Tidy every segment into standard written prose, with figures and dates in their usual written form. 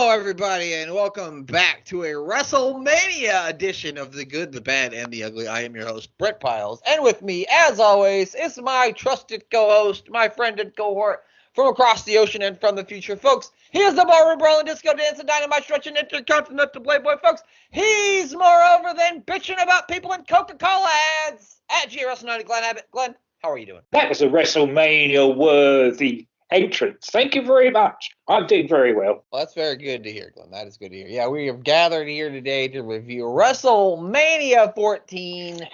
Hello, everybody, and welcome back to a WrestleMania edition of The Good, the Bad, and the Ugly. I am your host, Brent Piles, and with me, as always, is my trusted co-host, my friend and cohort from across the ocean and from the future, folks. He is the ballroom brawling, disco dancing, dynamite stretching, intercontinental playboy, folks. He's moreover than bitching about people in Coca-Cola ads at GWrestleMania. Glenn Abbott. Glenn, how are you doing? That was a WrestleMania-worthy entrance. Thank you very much. I'm doing very well. Well, that's very good to hear, Glenn. That is good to hear. Yeah, we have gathered here today to review WrestleMania 14,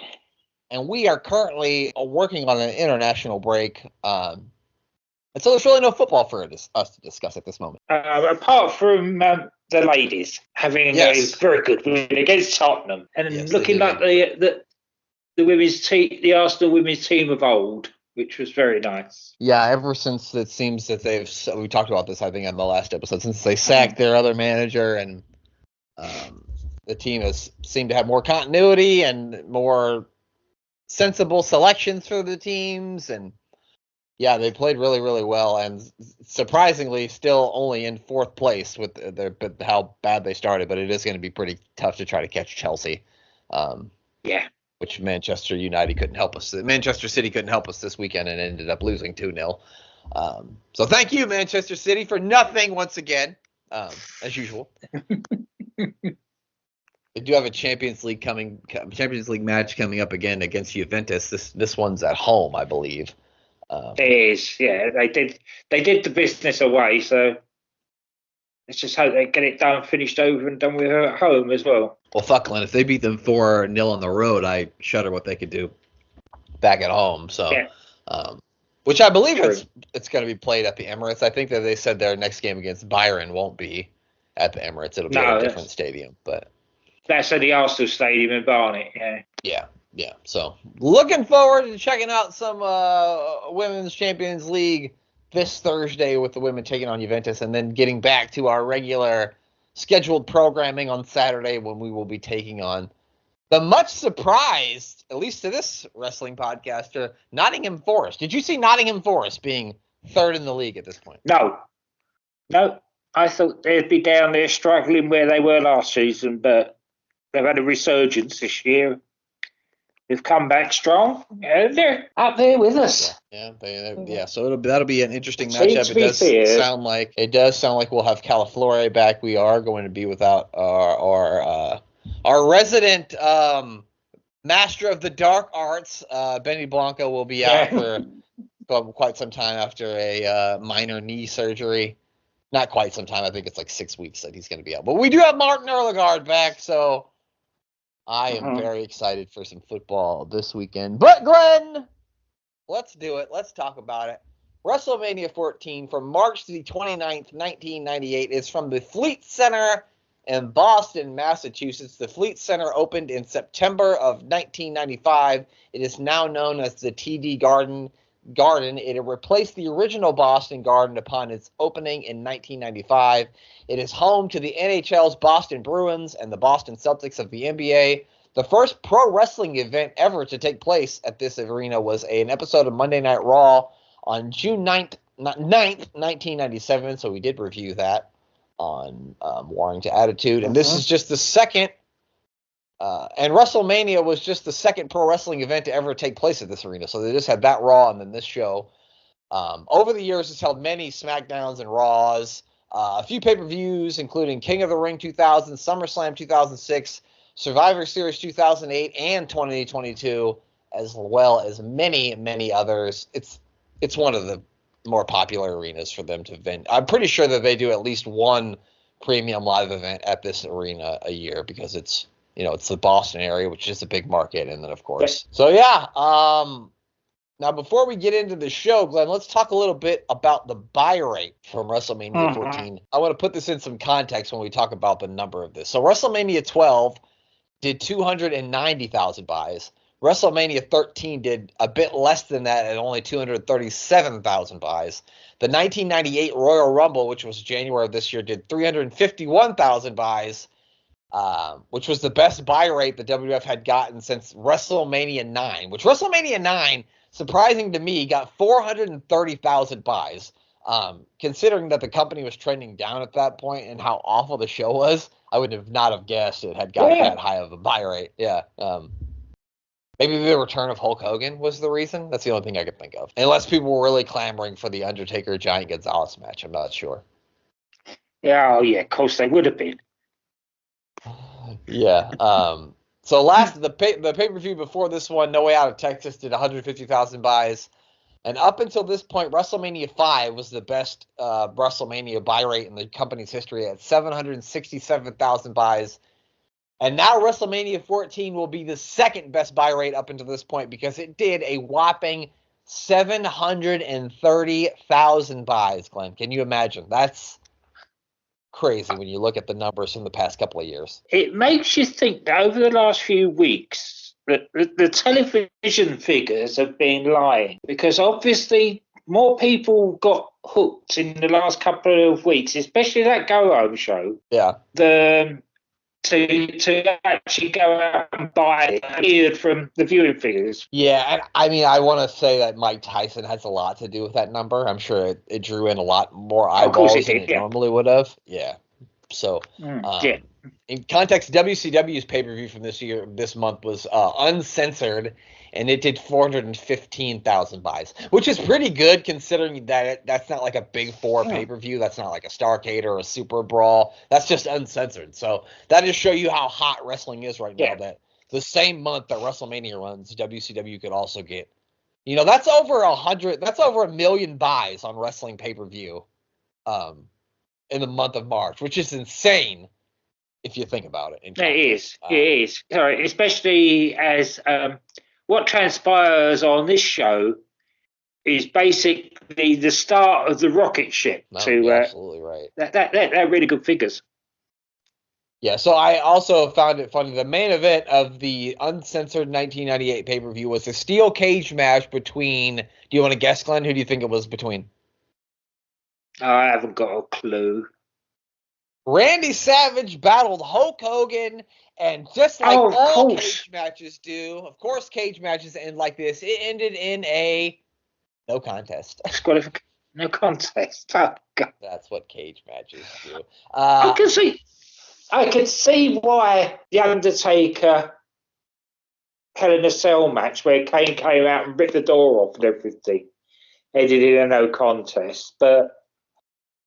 and we are currently working on an international break. And so there's really no football for us to discuss at this moment. Apart from the ladies having a very good win against Tottenham and looking like the women's team, the Arsenal women's team of old, which was very nice. Yeah, ever since it seems that we talked about this, I think, on the last episode, since they sacked their other manager and the team has seemed to have more continuity and more sensible selections for the teams. And yeah, they played really, really well, and surprisingly still only in fourth place with how bad they started, but it is going to be pretty tough to try to catch Chelsea. Which Manchester United couldn't help us. Manchester City couldn't help us this weekend and ended up losing 2-0. So thank you, Manchester City, for nothing once again, as usual. They do have a Champions League match coming up again against Juventus. This one's at home, I believe. It is, yeah. They did the business away, so let's just hope they get it finished over and done with her at home as well. Well, fuck, Glenn, if they beat them 4-0 on the road, I shudder what they could do back at home. So, which I believe it's going to be played at the Emirates. I think that they said their next game against Bayern won't be at the Emirates. It'll be at a different stadium. But that's at the Arsenal Stadium in Barnet, Yeah. So, looking forward to checking out some Women's Champions League this Thursday with the women taking on Juventus, and then getting back to our regular scheduled programming on Saturday when we will be taking on the much surprised, at least to this wrestling podcaster, Nottingham Forest. Did you see Nottingham Forest being third in the league at this point? No. I thought they'd be down there struggling where they were last season, but they've had a resurgence this year. They've come back strong, and they're up there with us. Yeah. So that'll be an interesting matchup. It does sound like we'll have Calaflore back. We are going to be without our resident master of the dark arts, Benny Blanco, will be out for quite some time after a minor knee surgery. Not quite some time. I think it's like 6 weeks that he's going to be out. But we do have Martin Erlegaard back, so I am very excited for some football this weekend. But, Glenn, let's do it. Let's talk about it. WrestleMania 14 from March the 29th, 1998 is from the Fleet Center in Boston, Massachusetts. The Fleet Center opened in September of 1995. It is now known as the TD Garden. It replaced the original Boston Garden upon its opening in 1995. It is home to the NHL's Boston Bruins and the Boston Celtics of the NBA. The first pro wrestling event ever to take place at this arena was an episode of Monday Night Raw on June 9th, 1997. So we did review that on Warring to Attitude. And this is just the second. And WrestleMania was just the second pro wrestling event to ever take place at this arena. So they just had that Raw and then this show. Over the years, it's held many SmackDowns and Raws, a few pay-per-views, including King of the Ring 2000, SummerSlam 2006, Survivor Series 2008, and 2022, as well as many, many others. It's one of the more popular arenas for them to vent. I'm pretty sure that they do at least one premium live event at this arena a year because it's the Boston area, which is a big market, and then, of course. So, now, before we get into the show, Glenn, let's talk a little bit about the buy rate from WrestleMania 14. I want to put this in some context when we talk about the number of this. So, WrestleMania 12 did 290,000 buys. WrestleMania 13 did a bit less than that at only 237,000 buys. The 1998 Royal Rumble, which was January of this year, did 351,000 buys. Which was the best buy rate the WWF had gotten since WrestleMania 9, which WrestleMania 9, surprising to me, got 430,000 buys. Considering that the company was trending down at that point and how awful the show was, I would have not have guessed it had got that high of a buy rate. Yeah. Maybe the return of Hulk Hogan was the reason. That's the only thing I could think of. Unless people were really clamoring for the Undertaker Giant Gonzalez match, I'm not sure. Yeah, oh yeah, of course they would have been. Yeah. So the pay-per-view before this one, No Way Out of Texas, did 150,000 buys. And up until this point, WrestleMania 5 was the best WrestleMania buy rate in the company's history at 767,000 buys. And now WrestleMania 14 will be the second best buy rate up until this point because it did a whopping 730,000 buys, Glenn. Can you imagine? That's crazy when you look at the numbers from the past couple of years. It makes you think that over the last few weeks, that the television figures have been lying because obviously more people got hooked in the last couple of weeks, especially that Go Home show. Yeah. To actually go out and buy it from the viewing figures. Yeah, and I mean, I want to say that Mike Tyson has a lot to do with that number. I'm sure it drew in a lot more eyeballs than it normally would have. Yeah. So, in context, WCW's pay-per-view from this month was uncensored, and it did 415,000 buys, which is pretty good considering that that's not like a Big Four pay-per-view. That's not like a Starrcade or a Super Brawl. That's just uncensored. So that just show you how hot wrestling is right now. That the same month that WrestleMania runs, WCW could also get, that's over 100. That's over 1 million buys on wrestling pay-per-view, in the month of March, which is insane if you think about it. It is. Sorry, especially as what transpires on this show is basically the start of the rocket ship. You're absolutely right. They're really good figures. Yeah, so I also found it funny. The main event of the uncensored 1998 pay-per-view was a steel cage match between, do you want to guess, Glenn? Who do you think it was between? I haven't got a clue. Randy Savage battled Hulk Hogan, and just like all cage matches do, of course cage matches end like this. It ended in a no contest. No contest. Oh, God. That's what cage matches do. I can see why the Undertaker Hell in a Cell match, where Kane came out and ripped the door off and everything, ended in a no contest, but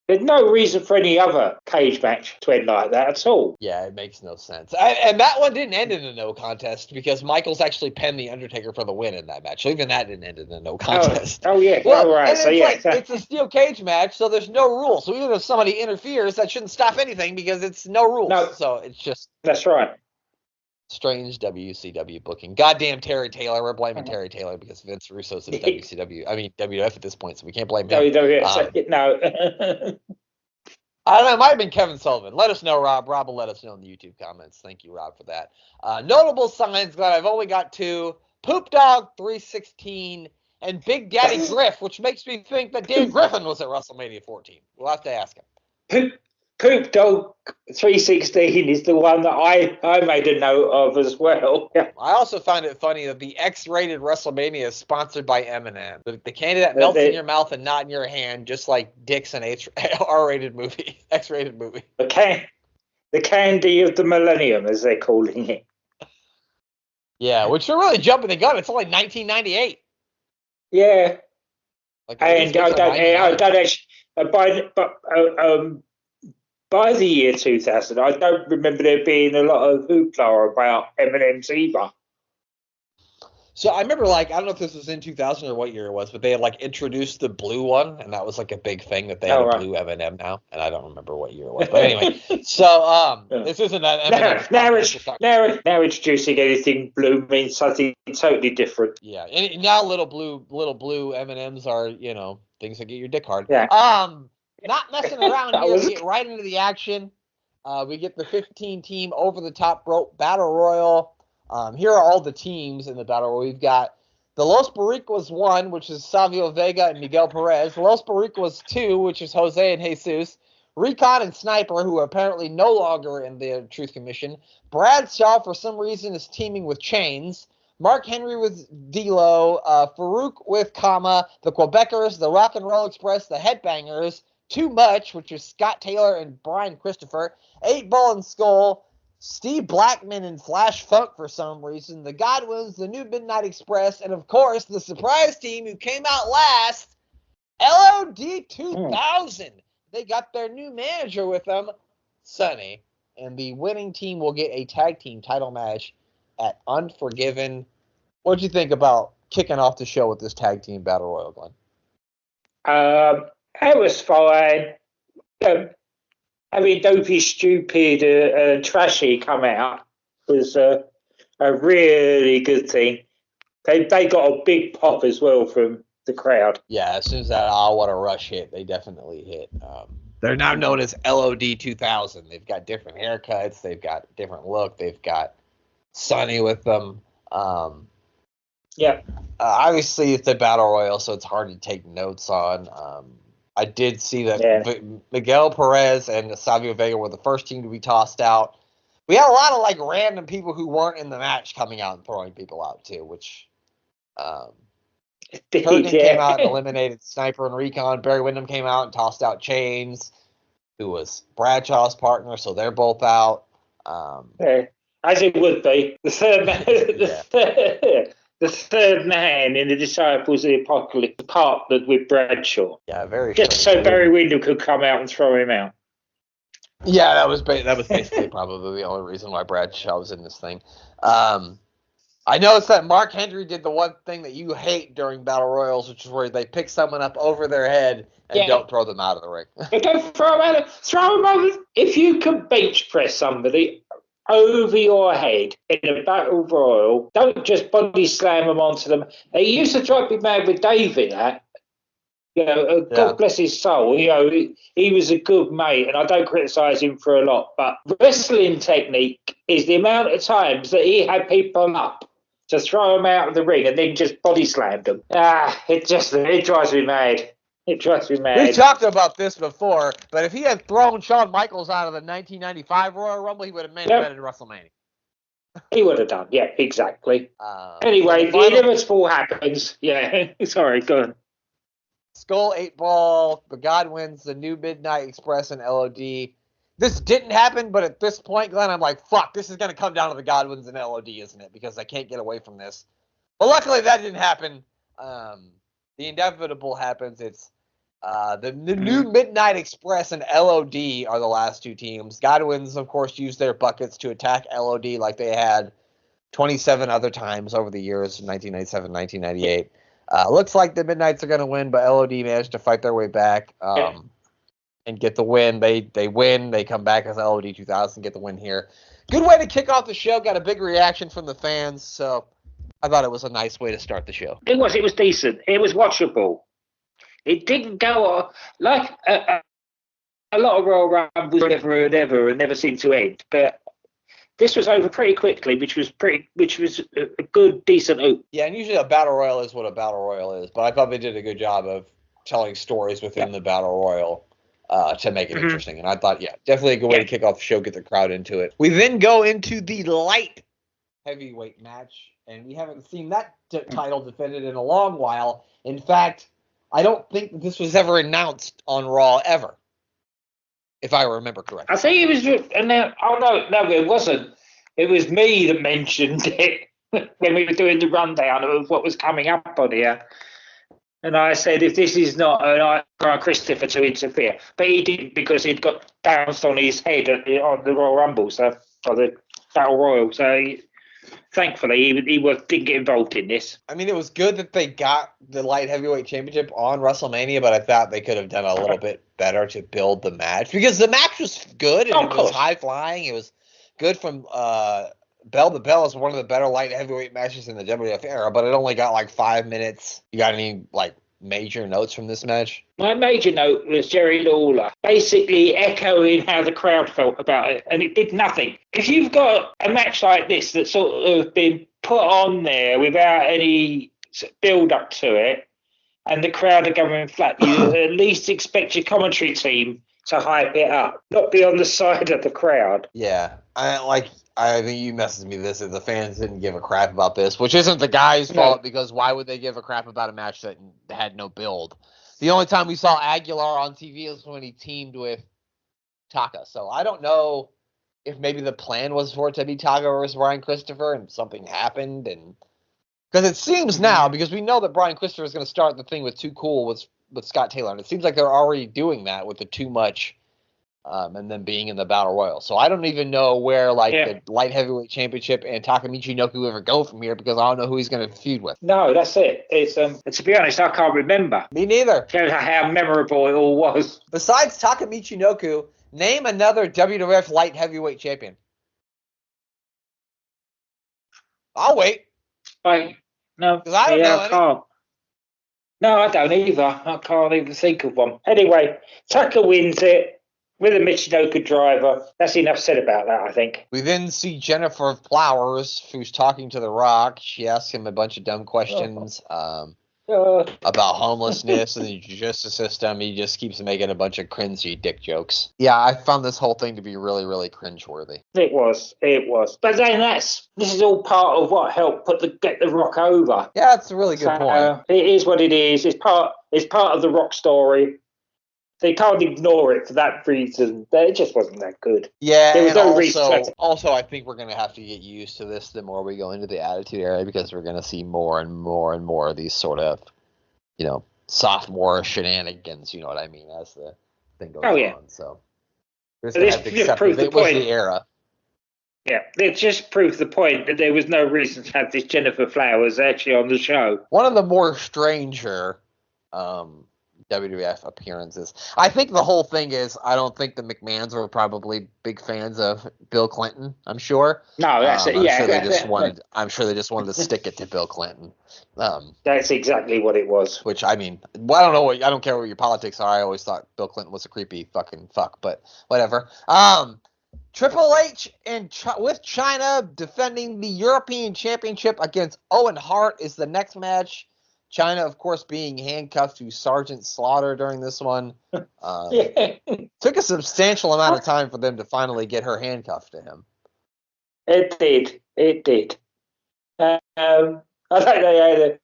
there's no reason for any other cage match to end like that at all. Yeah, it makes no sense. And that one didn't end in a no contest because Michaels actually pinned the Undertaker for the win in that match. So even that didn't end in a no contest. Oh yeah. Well, right. So it's a steel cage match, so there's no rules. So even if somebody interferes, that shouldn't stop anything because it's no rules. No. So it's just. That's right. Strange WCW booking. Goddamn Terry Taylor. We're blaming Terry Taylor because Vince Russo's in WWF at this point, so we can't blame him. WWF, no. I don't know. It might have been Kevin Sullivan. Let us know, Rob. Rob will let us know in the YouTube comments. Thank you, Rob, for that. Notable signs, glad I've only got 2. Poop Dog 316 and Big Daddy Griff, which makes me think that Dan Griffin was at WrestleMania 14. We'll have to ask him. Poop Dog 316 is the one that I made a note of as well. Yeah. I also found it funny that the X-rated WrestleMania is sponsored by M&M. The candy that melts in your mouth and not in your hand, just like Dick's an R-rated movie, X-rated movie. The candy of the millennium, as they're calling it. Yeah, which are really jumping the gun. It's only 1998. Yeah. And I don't actually, by the year 2000, I don't remember there being a lot of hoopla about M&M's either. So I remember, I don't know if this was in 2000 or what year it was, but they had, introduced the blue one, and that was, a big thing that they had a blue M&M now, and I don't remember what year it was. But anyway, so this isn't that M&M. Now introducing anything blue means something totally different. Yeah, and now little blue M&Ms are, things that get your dick hard. Yeah. Not messing around here. We get right into the action. We get the 15-team over-the-top rope battle royal. Here are all the teams in the battle royal. We've got the Los Barricos 1, which is Savio Vega and Miguel Perez. Los Barricos 2, which is Jose and Jesus. Recon and Sniper, who are apparently no longer in the Truth Commission. Bradshaw, for some reason, is teaming with Chains. Mark Henry with D'Lo, Farouk with Kama, the Quebecers, the Rock and Roll Express, the Headbangers, Too Much, which is Scott Taylor and Brian Christopher, 8-Ball and Skull, Steve Blackman and Flash Funk for some reason, the Godwins, the New Midnight Express, and of course the surprise team who came out last, LOD 2000. They got their new manager with them, Sonny, and the winning team will get a tag team title match at Unforgiven. What'd you think about kicking off the show with this tag team battle royal, Glenn? It was fine. Having Dopey, Stupid, and Trashy come out was a really good thing. They got a big pop as well from the crowd. Yeah, as soon as that What a Rush hit, they definitely hit. They're now known as LOD 2000. They've got different haircuts. They've got different look. They've got Sonny with them. Obviously, it's a battle royal, so it's hard to take notes on. I did see that Miguel Perez and Savio Vega were the first team to be tossed out. We had a lot of random people who weren't in the match coming out and throwing people out too, which Kurgan came out and eliminated Sniper and Recon. Barry Windham came out and tossed out Chains, who was Bradshaw's partner, so they're both out. As it would be. The third man in the Disciples of the Apocalypse partnered with Bradshaw. Yeah, very just so Barry Windham could come out and throw him out. Yeah, that was basically probably the only reason why Bradshaw was in this thing. I noticed that Mark Henry did the one thing that you hate during battle royals, which is where they pick someone up over their head and don't throw them out of the ring. Don't throw them out. Throw them over. If you can bench press somebody over your head in a battle royal, don't just body slam them onto them. It used to drive me mad with David. God bless his soul. He was a good mate, and I don't criticise him for a lot. But wrestling technique is the amount of times that he had people up to throw them out of the ring and then just body slammed them. It drives me mad. It drives me mad. We talked about this before, but if he had thrown Shawn Michaels out of the 1995 Royal Rumble, he would have main evented WrestleMania. He would have done, yeah, exactly. Anyway, the inevitable happens. Yeah, sorry, go on. Skull, 8-Ball, the Godwins, the New Midnight Express, and LOD. This didn't happen, but at this point, Glenn, I'm like, fuck, this is going to come down to the Godwins and LOD, isn't it? Because I can't get away from this. But luckily, that didn't happen. The inevitable happens. It's the New Midnight Express and LOD are the last two teams. Godwins, of course, used their buckets to attack LOD like they had 27 other times over the years, 1997, 1998. Looks like the Midnights are going to win, but LOD managed to fight their way back and get the win. They win. They come back as LOD 2000, get the win here. Good way to kick off the show. Got a big reaction from the fans, so I thought it was a nice way to start the show. It was decent. It was watchable. It didn't go like a lot of Royal Rumbles forever and ever and never seemed to end. But this was over pretty quickly, which was a good, decent oop. Yeah, and usually a battle royal is what a battle royal is, but I thought they did a good job of telling stories within the battle royal to make it interesting. And I thought, definitely a good way to kick off the show, get the crowd into it. We then go into the light heavyweight match, and we haven't seen that title defended in a long while. In fact, I don't think that this was ever announced on Raw ever, if I remember correctly. I think it was announced. Oh, no, it wasn't. It was me that mentioned it when we were doing the rundown of what was coming up on here. And I said, if this is not Brian Christopher to interfere. But he didn't, because he'd got bounced on his head on the Royal Rumble, or the Battle Royal. So thankfully, he didn't get involved in this. I mean, it was good that they got the light heavyweight championship on WrestleMania, but I thought they could have done a little bit better to build the match, because the match was good and it was high flying. It was good from bell to bell. It's one of the better light heavyweight matches in the WWF era, but it only got like 5 minutes. You got any major notes from this match? My major note was Jerry Lawler basically echoing how the crowd felt about it, and it did nothing. If you've got a match like this that's sort of been put on there without any build up to it, and the crowd are going flat, you at least expect your commentary team to hype it up, not be on the side of the crowd. Yeah, I think you messaged me this, if the fans didn't give a crap about this, which isn't the guy's fault, because why would they give a crap about a match that had no build? The only time we saw Aguilar on TV was when he teamed with Taka. So I don't know if maybe the plan was for it to be Taka versus Brian Christopher and something happened. And because it seems now, because we know that Brian Christopher is going to start the thing with Too Cool with Scott Taylor. And it seems like they're already doing that with the Too Much and then being in the Battle Royal. So I don't even know where the light heavyweight championship and Takamichi Inoku ever go from here, because I don't know who he's going to feud with. No, that's it. It's to be honest, I can't remember. Me neither. Shows how memorable it all was. Besides Takamichi Inoku, name another WWF light heavyweight champion. I'll wait. Right. No, because I don't know any. Can't. No, I don't either. I can't even think of one. Anyway, Taka wins it with a Michinoku driver. That's enough said about that, I think. We then see Jennifer Flowers, who's talking to The Rock. She asks him a bunch of dumb questions about homelessness and the justice system. He just keeps making a bunch of cringy dick jokes. Yeah, I found this whole thing to be really, really cringeworthy. It was. But then this is all part of what helped get The Rock over. Yeah, that's a really good point. It is what it is. It's part of the Rock story. They can't ignore it for that reason. It just wasn't that good. Yeah, there was no reason. Also, I think we're going to have to get used to this the more we go into the Attitude Era, because we're going to see more and more and more of these sort of, sophomore shenanigans, you know what I mean, as the thing goes on. So, this just proved the point. The era. Yeah, it just proved the point that there was no reason to have this Jennifer Flowers actually on the show. One of the more stranger WWF appearances. I think the whole thing is, I don't think the McMahons were probably big fans of Bill Clinton. I'm sure. No, that's it. Yeah, I'm sure they just wanted to stick it to Bill Clinton. That's exactly what it was. Which, I mean, I don't care what your politics are. I always thought Bill Clinton was a creepy fucking fuck, but whatever. Triple H with China defending the European Championship against Owen Hart is the next match. China, of course, being handcuffed to Sergeant Slaughter during this one. Took a substantial amount of time for them to finally get her handcuffed to him. It did. I think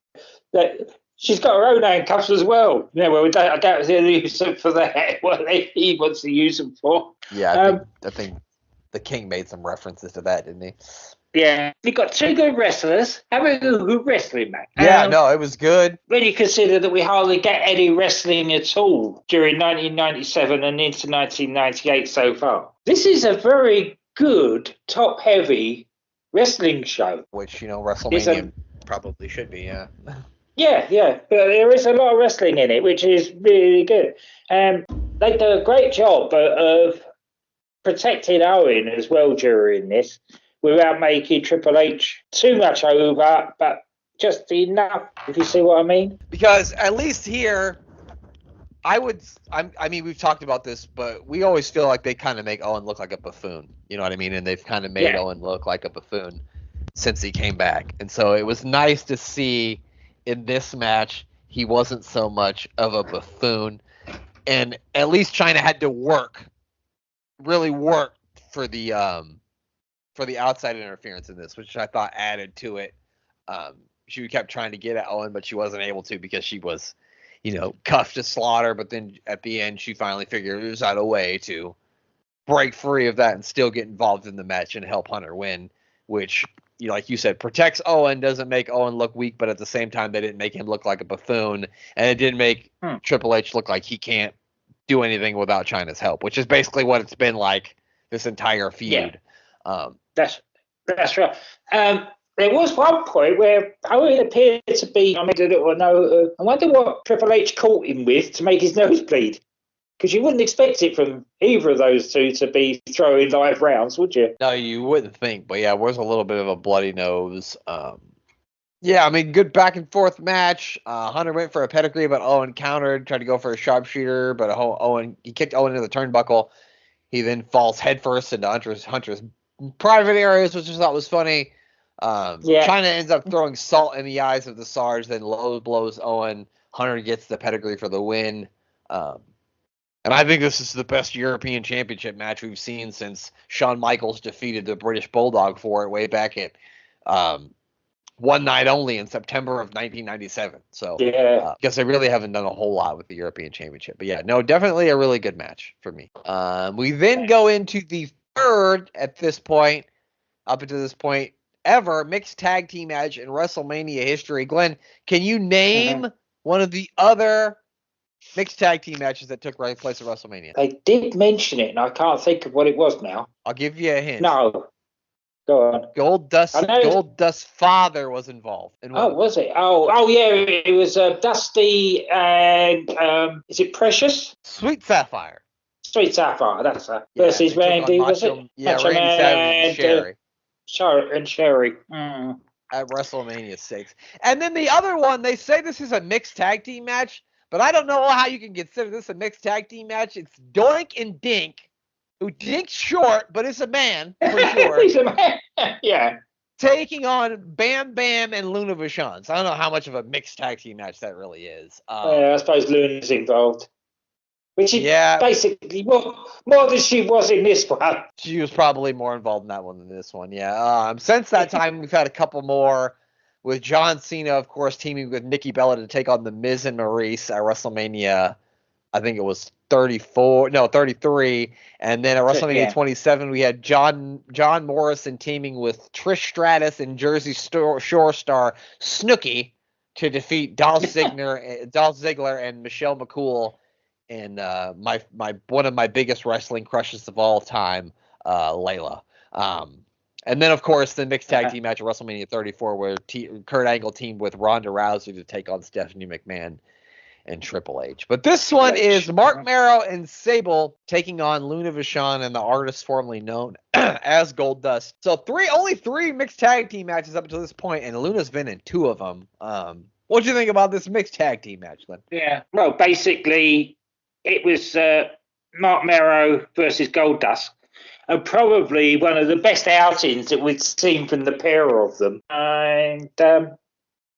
that she's got her own handcuffs as well. Yeah, well, I doubt they'll use them for that. What he wants to use them for. Yeah, I think the King made some references to that, didn't he? Yeah, we got two good wrestlers. Having a good wrestling match. Yeah, no, it was good. When you consider that we hardly get any wrestling at all during 1997 and into 1998 so far. This is a very good, top-heavy wrestling show. Which, WrestleMania probably should be, yeah. Yeah, but there is a lot of wrestling in it, which is really good. They do a great job of protecting Owen as well during this, without making Triple H too much over, but just enough, if you see what I mean. Because at least here, I mean, we've talked about this, but we always feel like they kind of make Owen look like a buffoon. You know what I mean? And they've kind of made Owen look like a buffoon since he came back. And so it was nice to see in this match he wasn't so much of a buffoon. And at least China had to really work for the outside interference in this, which I thought added to it. She kept trying to get at Owen, but she wasn't able to because she was, cuffed to Slaughter. But then at the end, she finally figured out a way to break free of that and still get involved in the match and help Hunter win, which, like you said, protects Owen, doesn't make Owen look weak, but at the same time, they didn't make him look like a buffoon, and it didn't make Triple H look like he can't do anything without China's help, which is basically what it's been like this entire feud. Yeah. That's right. There was one point where Owen appeared to be, I made a little note, I wonder what Triple H caught him with to make his nose bleed. Because you wouldn't expect it from either of those two to be throwing live rounds, would you? No, you wouldn't think. But yeah, it was a little bit of a bloody nose. Yeah, I mean, good back and forth match. Hunter went for a pedigree, but Owen countered, tried to go for a sharpshooter, but he kicked Owen into the turnbuckle. He then falls headfirst into Hunter's private areas, which I thought was funny. China ends up throwing salt in the eyes of the Sarge, then low blows Owen. Hunter gets the pedigree for the win. And I think this is the best European Championship match we've seen since Shawn Michaels defeated the British Bulldog for it way back at One Night Only in September of 1997. So I guess they really haven't done a whole lot with the European Championship. But yeah, no, definitely a really good match for me. We then go into the third at this point, up until this point, ever mixed tag team match in WrestleMania history. Glenn, can you name one of the other mixed tag team matches that took place at WrestleMania? They did mention it, and I can't think of what it was now. I'll give you a hint. No. Go on. Goldust's father was involved. Was it? Oh, yeah. It was Dusty and is it Precious? Sweet Sapphire. Sweet Sapphire. That's her. Versus Randy, was it? Yeah, Randy Savage and Sherry. At WrestleMania 6. And then the other one, they say this is a mixed tag team match, but I don't know how you can consider this a mixed tag team match. It's Doink and Dink, who Dink's short, but is a man, for sure. He's a man, yeah. Taking on Bam Bam and Luna Vachon. So I don't know how much of a mixed tag team match that really is. I suppose Luna's involved. Which is basically more than she was in this one. She was probably more involved in that one than this one, yeah. Since that time, we've had a couple more, with John Cena, of course, teaming with Nikki Bella to take on The Miz and Maurice at WrestleMania, I think it was 33. And then at WrestleMania 27, we had John Morrison teaming with Trish Stratus and Jersey Shore star Snooki to defeat Dolph Ziggler and Michelle McCool. And one of my biggest wrestling crushes of all time, Layla. And then, of course, the mixed tag team match at WrestleMania 34, where Kurt Angle teamed with Ronda Rousey to take on Stephanie McMahon and Triple H. But this one is Mark Marrow and Sable taking on Luna Vachon and the artist formerly known as Goldust. So only three mixed tag team matches up until this point, and Luna's been in two of them. What do you think about this mixed tag team match, Glenn? Yeah, well, basically, it was Mark Marrow versus Goldust, and probably one of the best outings that we'd seen from the pair of them. And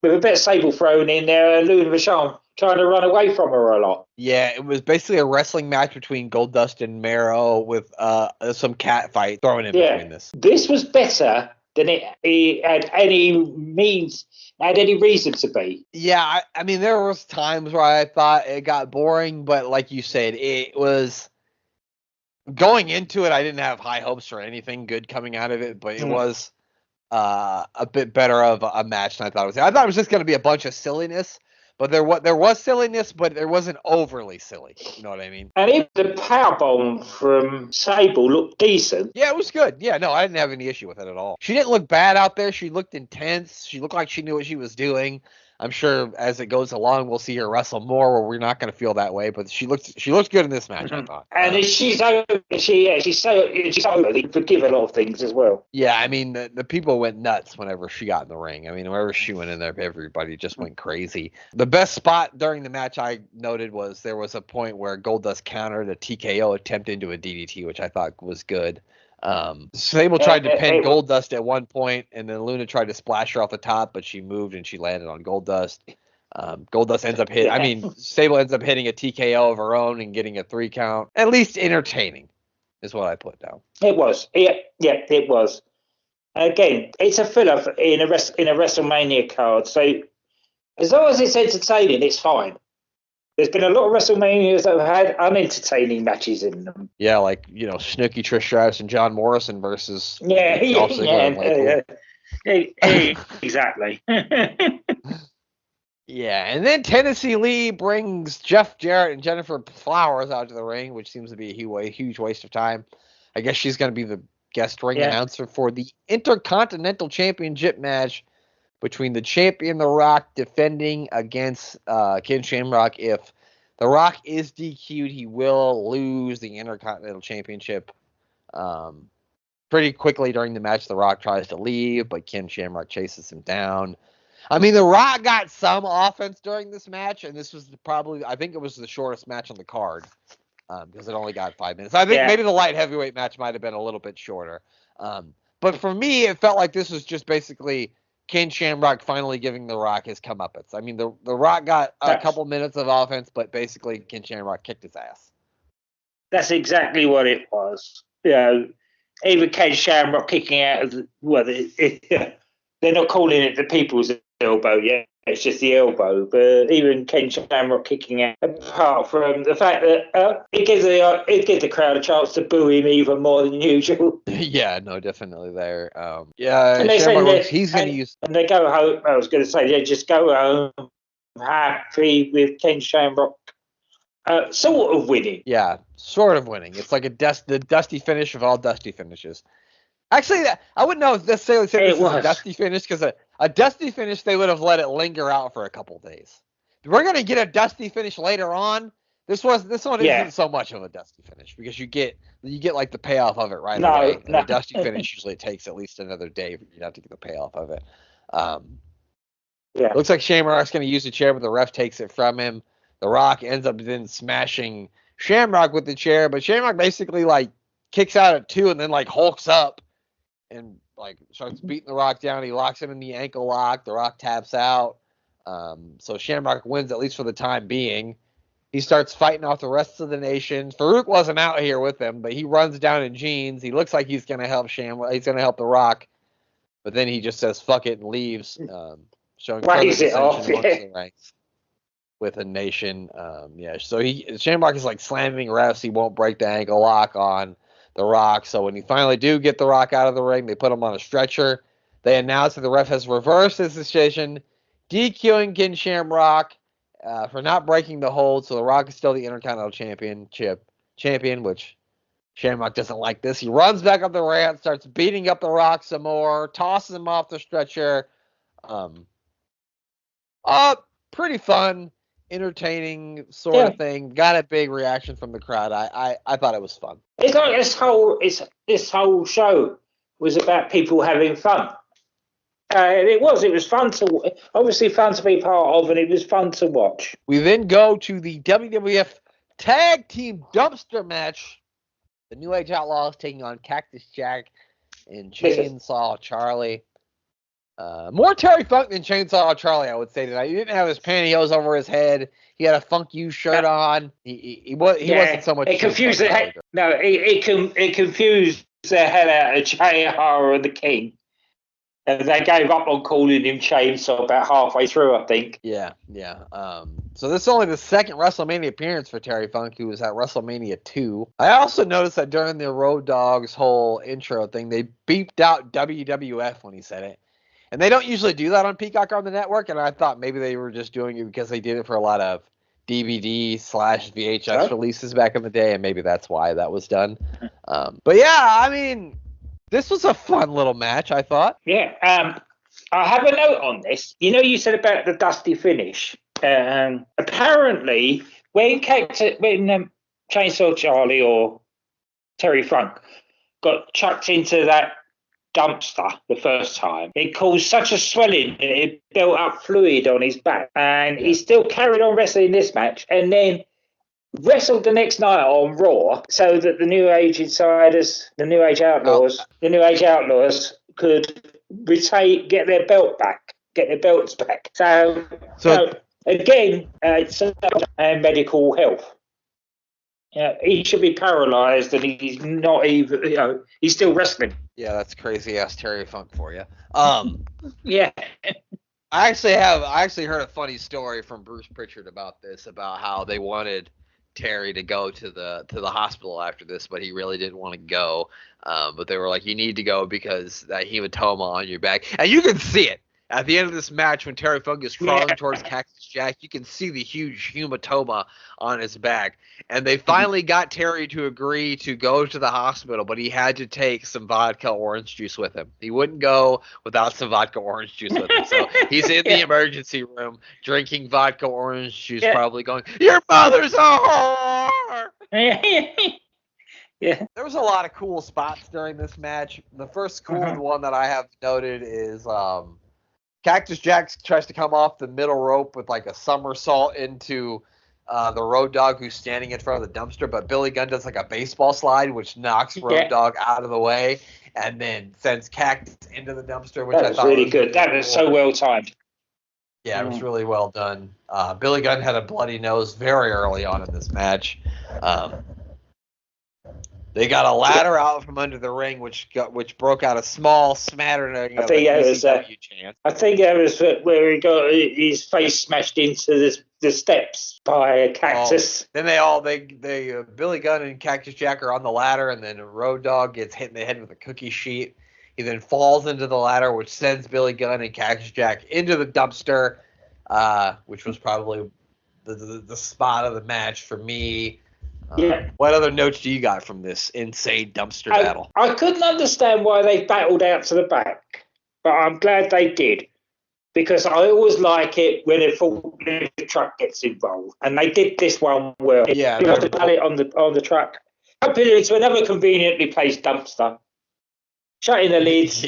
with a bit of Sable thrown in there, Luna Vachon trying to run away from her a lot. Yeah, it was basically a wrestling match between Goldust and Marrow with some cat fight thrown in between this. This was better than it had any reason to be. Yeah, I mean, there was times where I thought it got boring, but like you said, it was going into it. I didn't have high hopes for anything good coming out of it, but it was a bit better of a match than I thought it was. I thought it was just going to be a bunch of silliness, but there was silliness, but it wasn't overly silly. You know what I mean? And even the powerbomb from Sable looked decent. Yeah, it was good. Yeah, no, I didn't have any issue with it at all. She didn't look bad out there. She looked intense. She looked like she knew what she was doing. I'm sure as it goes along, we'll see her wrestle more, where we're not going to feel that way. But she looks good in this match, I thought. And she's so forgive a lot of things as well. Yeah, I mean the people went nuts whenever she got in the ring. I mean, whenever she went in there, everybody just went crazy. The best spot during the match I noted was there was a point where Goldust countered a TKO attempt into a DDT, which I thought was good. Sable tried to pin Goldust at one point, and then Luna tried to splash her off the top, but she moved and she landed on Goldust. Goldust ends up Sable ends up hitting a TKO of her own and getting a 3 count. At least entertaining is what I put down. It was. Yeah, it was. Again, it's a filler in a WrestleMania card, so as long as it's entertaining, it's fine. There's been a lot of WrestleManias that have had unentertaining matches in them. Yeah, like, Snooki, Trish Stratus, and John Morrison versus exactly. Yeah, and then Tennessee Lee brings Jeff Jarrett and Jennifer Flowers out to the ring, which seems to be a huge waste of time. I guess she's going to be the guest ring announcer for the Intercontinental Championship match between the champion, The Rock, defending against Ken Shamrock. If The Rock is DQ'd, he will lose the Intercontinental Championship. Pretty quickly during the match, The Rock tries to leave, but Ken Shamrock chases him down. I mean, The Rock got some offense during this match, and this was I think it was the shortest match on the card because it only got 5 minutes. I think maybe the light heavyweight match might have been a little bit shorter. But for me, it felt like this was just basically Ken Shamrock finally giving The Rock his comeuppance. I mean, the Rock got a couple minutes of offense, but basically Ken Shamrock kicked his ass. That's exactly what it was. You know, even Ken Shamrock kicking out of they're not calling it the people's elbow yet. It's just the elbow. But even Ken Shamrock kicking out, apart from the fact that it gives the crowd a chance to boo him even more than usual. Yeah, no, definitely there. Yeah, and they Shamrock looks, he's going to use. And they go home. I was going to say they just go home happy with Ken Shamrock. Sort of winning. Yeah, sort of winning. It's like the dusty finish of all dusty finishes. Actually, I wouldn't know if necessarily say this is a dusty finish, because a dusty finish, they would have let it linger out for a couple days. We're going to get a dusty finish later on. This one isn't so much of a dusty finish, because you get like the payoff of it right away. And a dusty finish usually takes at least another day for you not to get the payoff of it. Looks like Shamrock's going to use the chair, but the ref takes it from him. The Rock ends up then smashing Shamrock with the chair, but Shamrock basically like kicks out at 2 and then like hulks up and like starts beating the Rock down. He locks him in the ankle lock. The Rock taps out. So Shamrock wins, at least for the time being. He starts fighting off the rest of the nation. Farouk wasn't out here with him, but he runs down in jeans. He looks like he's going to help He's going to help the Rock, but then he just says "fuck it" and leaves, showing further dissension amongst the ranks with a nation. So Shamrock is like slamming refs. He won't break the ankle lock on the Rock. So when you finally do get the Rock out of the ring, they put him on a stretcher. They announce that the ref has reversed his decision, DQing Ken Shamrock for not breaking the hold. So the Rock is still the Intercontinental champion, which Shamrock doesn't like this. He runs back up the ramp, starts beating up the Rock some more, tosses him off the stretcher. Pretty fun, entertaining sort of thing. Got a big reaction from the crowd. I thought it was fun. It's like this whole show was about people having fun. It was fun obviously fun to be part of, and it was fun to watch. We then go to the WWF Tag Team Dumpster Match. The New Age Outlaws taking on Cactus Jack and Chainsaw Charlie. More Terry Funk than Chainsaw Charlie, I would say tonight. He didn't have his pantyhose over his head. He had a Funk You shirt on. He wasn't so much. It confused it confused the hell out of JR and the King. And they gave up on calling him Chainsaw about halfway through, I think. Yeah. So this is only the second WrestleMania appearance for Terry Funk, who was at WrestleMania 2. I also noticed that during the Road Dogg's whole intro thing, they beeped out WWF when he said it. And they don't usually do that on Peacock or on the network, and I thought maybe they were just doing it because they did it for a lot of DVD/VHS releases back in the day, and maybe that's why that was done. But yeah, I mean, this was a fun little match, I thought. Yeah. I have a note on this. You know, you said about the dusty finish. Apparently, when Chainsaw Charlie or Terry Funk got chucked into that dumpster the first time, it caused such a swelling that it built up fluid on his back, and he still carried on wrestling this match and then wrestled the next night on Raw so that the New Age Outlaws could get their belts back. So again, it's medical health. He should be paralyzed, and he's not even. He's still wrestling. Yeah, that's crazy ass Terry Funk for you. Yeah. I actually heard a funny story from Bruce Pritchard about this, about how they wanted Terry to go to the hospital after this, but he really didn't want to go. But they were like, you need to go because that hematoma on your back, and you can see it. At the end of this match, when Terry Funk is crawling towards Cactus Jack, you can see the huge hematoma on his back. And they finally got Terry to agree to go to the hospital, but he had to take some vodka orange juice with him. He wouldn't go without some vodka orange juice with him. So he's in the emergency room drinking vodka orange juice, probably going, "Your mother's a whore!" Yeah. There was a lot of cool spots during this match. The first cool one that I have noted is Cactus Jack tries to come off the middle rope with like a somersault into the Road Dogg, who's standing in front of the dumpster, but Billy Gunn does like a baseball slide, which knocks Road Dogg out of the way and then sends Cactus into the dumpster, which I thought was really good. That was so well timed. Yeah, it was really well done. Billy Gunn had a bloody nose very early on in this match. They got a ladder out from under the ring, which broke out a small smattering of an ECW chant. I think that was where he got his face smashed into the steps by a cactus. Then they Billy Gunn and Cactus Jack are on the ladder, and then Road Dogg gets hit in the head with a cookie sheet. He then falls into the ladder, which sends Billy Gunn and Cactus Jack into the dumpster, which was probably the spot of the match for me. What other notes do you got from this insane dumpster battle? I couldn't understand why they battled out to the back, but I'm glad they did, because I always like it when a forklift truck gets involved, and they did this one well. Yeah, you have to pallet on the truck, up it into another conveniently placed dumpster, shutting the lids.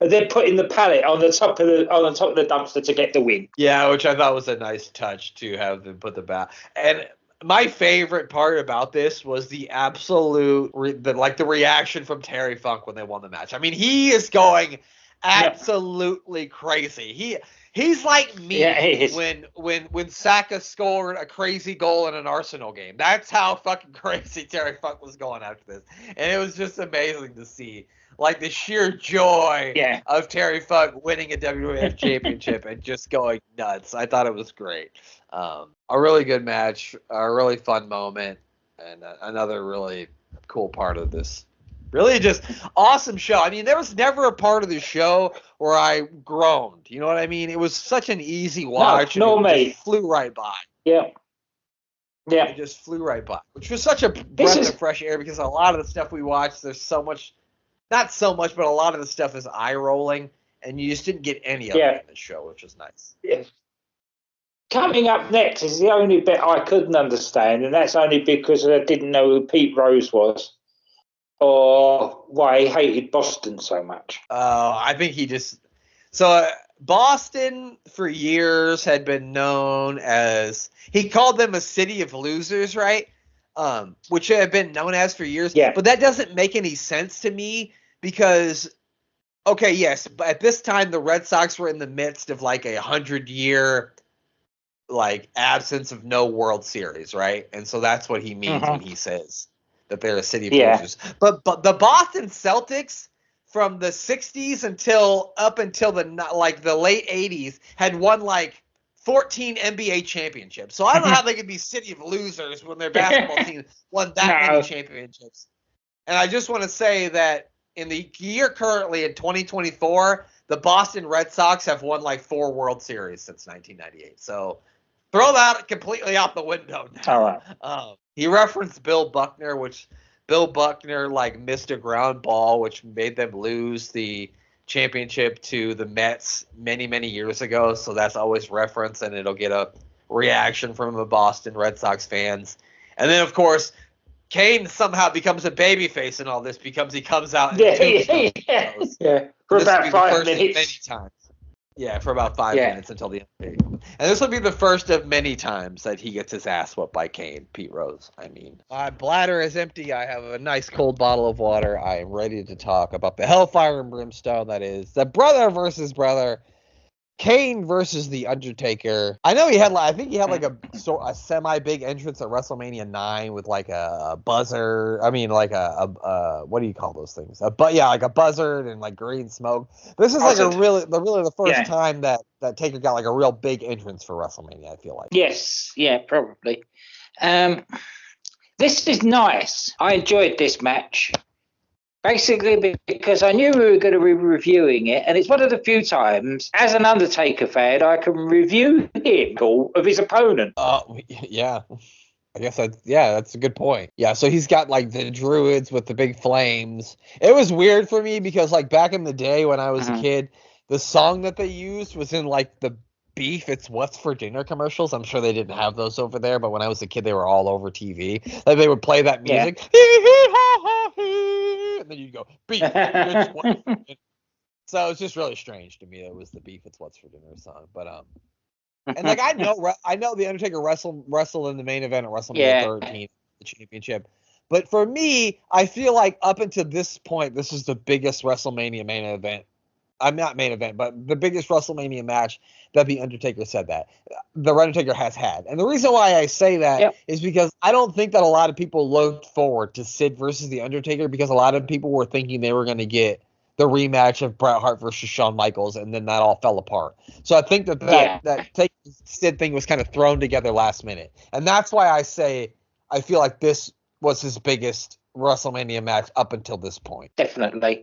And then putting the pallet on the top of the dumpster to get the win. Yeah, which I thought was a nice touch to have them put the bat. And my favorite part about this was the absolute the reaction from Terry Funk when they won the match. I mean, he is going absolutely crazy. He's like me when Saka scored a crazy goal in an Arsenal game. That's how fucking crazy Terry Funk was going after this, and it was just amazing to see. Like the sheer joy of Terry Funk winning a WWF championship and just going nuts. I thought it was great. A really good match, a really fun moment, and another really cool part of this. Really just awesome show. I mean, there was never a part of the show where I groaned. You know what I mean? It was such an easy watch. No, it just flew right by. Yeah. It just flew right by, which was such a breath of fresh air because a lot of the stuff we watched, there's so much. Not so much, but a lot of the stuff is eye-rolling, and you just didn't get any of it in the show, which is nice. Yeah. Coming up next is the only bit I couldn't understand, and that's only because I didn't know who Pete Rose was or why he hated Boston so much. I think he just... So Boston, for years, had been known as... He called them a city of losers, right? Which have been known as for years. Yeah. But that doesn't make any sense to me because, okay, yes, but at this time the Red Sox were in the midst of like 100-year absence of no World Series, right? And so that's what he means when he says that they're a city of losers. But the Boston Celtics from the 60s until the late 80s had won 14 NBA championships. So I don't know how they could be city of losers when their basketball team won that many championships. And I just want to say that in the year currently in 2024, the Boston Red Sox have won 4 World Series since 1998. So throw that completely out the window now. All right. He referenced Bill Buckner, which Bill Buckner missed a ground ball, which made them lose the championship to the Mets many, many years ago, so that's always referenced, and it'll get a reaction from the Boston Red Sox fans. And then, of course, Kane somehow becomes a babyface in all this because he comes out and for about 5 minutes. Many times. Yeah, for about 5 minutes until the end. And this will be the first of many times that he gets his ass whooped by Kane, Pete Rose. I mean, my bladder is empty. I have a nice cold bottle of water. I am ready to talk about the Hellfire and Brimstone. That is the brother versus brother. Kane versus The Undertaker. I know I think he had a semi-big entrance at WrestleMania 9 with a buzzer. I mean, what do you call those things? A buzzard and green smoke. This is really the first time that Taker got a real big entrance for WrestleMania, I feel like. Yes, yeah, probably. This is nice. I enjoyed this match. Basically, because I knew we were going to be reviewing it, and it's one of the few times, as an Undertaker fan, I can review him of his opponent. Yeah. I guess that's a good point. Yeah, so he's got the druids with the big flames. It was weird for me because back in the day when I was a kid, the song that they used was in the Beef It's What's for Dinner commercials. I'm sure they didn't have those over there, but when I was a kid, they were all over TV. They would play that music. And then you'd go, beef. So it's just really strange to me that it was the Beef It's What's for Dinner song. But and I know the Undertaker wrestled in the main event at WrestleMania 13, the championship. But for me, I feel like up until this point, this is the biggest WrestleMania main event I'm not main event, but the biggest WrestleMania match that the Undertaker said that the Undertaker has had. And the reason why I say that is because I don't think that a lot of people looked forward to Sid versus the Undertaker, because a lot of people were thinking they were going to get the rematch of Bret Hart versus Shawn Michaels, and then that all fell apart. So I think that Sid thing was kind of thrown together last minute. And that's why I say I feel like this was his biggest WrestleMania match up until this point. Definitely.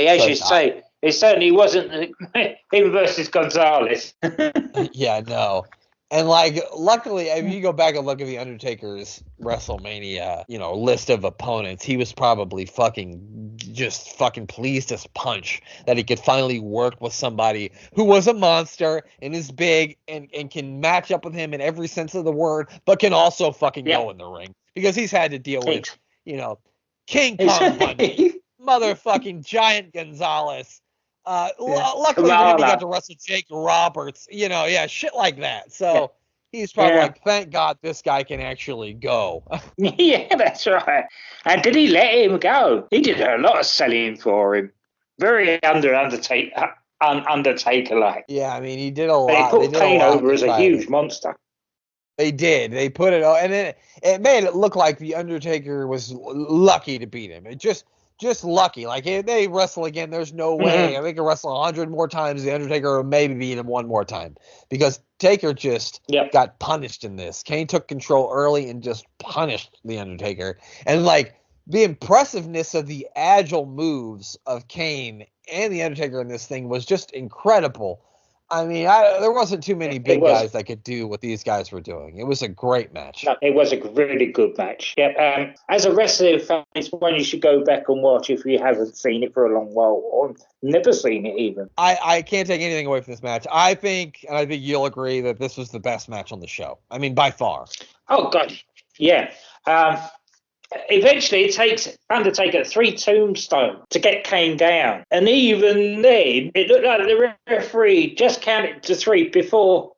As you say, it certainly wasn't him versus Gonzalez. Yeah, no. And luckily, if you go back and look at the Undertaker's WrestleMania, list of opponents, he was probably fucking pleased as punch that he could finally work with somebody who was a monster and is big and can match up with him in every sense of the word, but can also fucking go in the ring, because he's had to deal with, King Kong Bundy, motherfucking Giant Gonzalez. Luckily, for him, he got to wrestle Jake Roberts, shit like that. So he's probably like, thank God this guy can actually go. Yeah, that's right. And did he let him go? He did a lot of selling for him. Very Undertaker-like. Yeah, I mean, he did a lot. They put Kane over as a huge monster. They did. They put it on, and it made it look like the Undertaker was lucky to beat him. It just lucky. Like, if they wrestle again, there's no way. They can wrestle 100 more times. The Undertaker will maybe beat him one more time, because Taker just got punished in this. Kane took control early and just punished the Undertaker. And the impressiveness of the agile moves of Kane and the Undertaker in this thing was just incredible. I mean, there wasn't too many big guys that could do what these guys were doing. It was a great match. No, it was a really good match. Yeah. As a wrestling fan, it's one you should go back and watch if you haven't seen it for a long while, or never seen it even. I can't take anything away from this match. I think you'll agree that this was the best match on the show. I mean, by far. Oh, God. Yeah. Eventually, it takes Undertaker 3 tombstones to get Kane down. And even then, it looked like the referee just counted to 3 before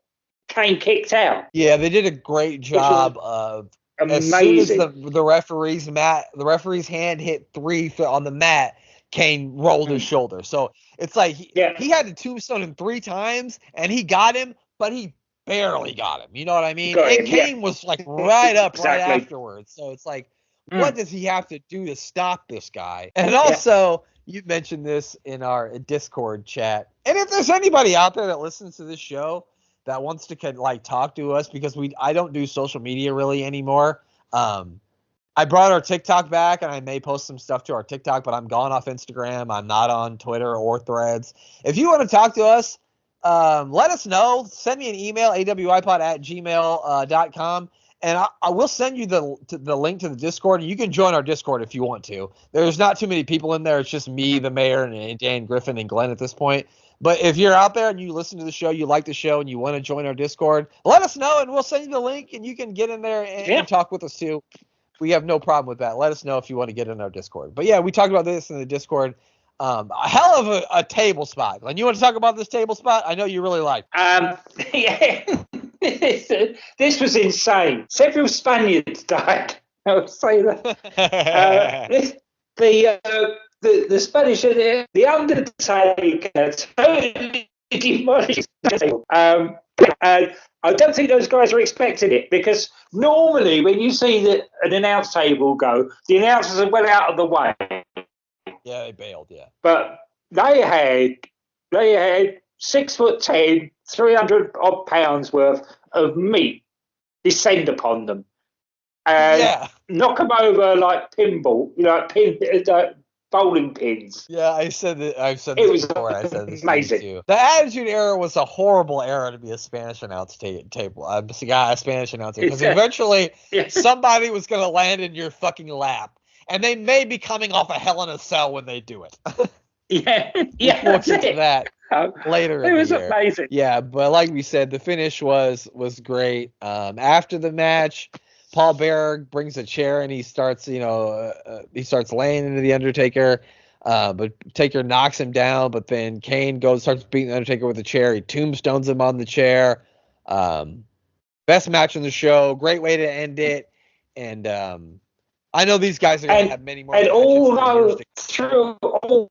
Kane kicked out. Yeah, they did a great job of amazing. As soon as the referee's hand hit 3 on the mat, Kane rolled his shoulder. So it's like he had to tombstone him 3 times, and he got him, but he barely got him. You know what I mean? And Kane was right up right afterwards. So it's like, what does he have to do to stop this guy? And also, you mentioned this in our Discord chat. And if there's anybody out there that listens to this show that wants to talk to us, because I don't do social media really anymore. I brought our TikTok back, and I may post some stuff to our TikTok, but I'm gone off Instagram. I'm not on Twitter or Threads. If you want to talk to us, let us know. Send me an email, awipod@gmail.com. And I will send you the link to the Discord. You can join our Discord if you want to. There's not too many people in there. It's just me, the mayor, and Dan Griffin and Glenn at this point. But if you're out there and you listen to the show, you like the show, and you want to join our Discord, let us know, and we'll send you the link, and you can get in there and talk with us too. We have no problem with that. Let us know if you want to get in our Discord. But yeah, we talked about this in the Discord. A hell of a table spot. Glenn, you want to talk about this table spot? I know you really like. Yeah. This was insane. Several Spaniards died. I would say that. The Spanish, the Undertaker totally demolished the table. And I don't think those guys were expecting it, because normally when you see an announce table go, the announcers are well out of the way. Yeah, they bailed. Yeah, but they had 6'10", 300 odd pounds worth of meat descend upon them and knock them over like pinball, bowling pins. Yeah, I've said this before. I said this amazing. Too. The Attitude Era was a horrible era to be a Spanish announce table. A Spanish announcer, because eventually somebody was going to land in your fucking lap, and they may be coming off a Hell in a Cell when they do it. We'll get to that later. It was amazing. Yeah, but like we said, the finish was great. After the match, Paul Bearer brings a chair and he starts laying into the Undertaker. But Taker knocks him down. But then Kane starts beating the Undertaker with a chair. He tombstones him on the chair. Best match on the show. Great way to end it. And I know these guys are going to have many more. And although through all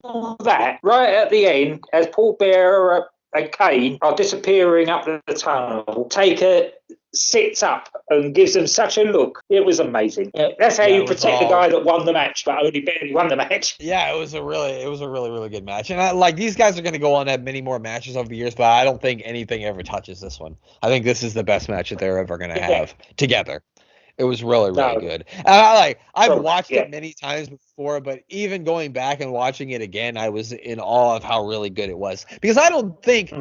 all that right at the end, as Paul Bearer and Kane are disappearing up the tunnel, Taker sits up and gives them such a look. It was amazing. That's how you protect the guy that won the match, but only barely won the match. Yeah, it was a really good match. And these guys are going to go on to have many more matches over the years, but I don't think anything ever touches this one. I think this is the best match that they're ever going to have together. It was really good. And I've watched it many times before, but even going back and watching it again, I was in awe of how really good it was. Because I don't think